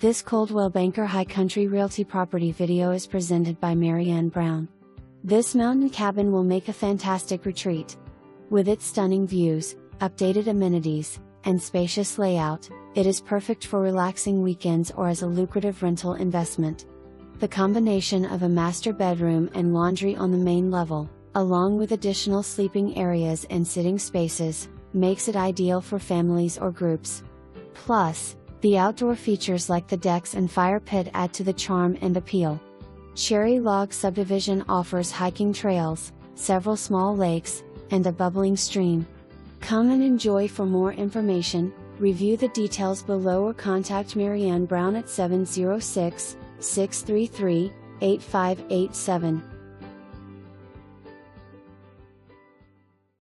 This Coldwell Banker High Country Realty property video is presented by MaryAnn Brown. This mountain cabin will make a fantastic retreat. With its stunning views, updated amenities, and spacious layout, it is perfect for relaxing weekends or as a lucrative rental investment. The combination of a master bedroom and laundry on the main level, along with additional sleeping areas and sitting spaces, makes it ideal for families or groups. Plus, the outdoor features like the decks and fire pit add to the charm and appeal. Log Subdivision offers hiking trails, several small lakes, and a bubbling stream. Come and enjoy. For more information, review the details below or contact MaryAnn Brown at 706-633-8587.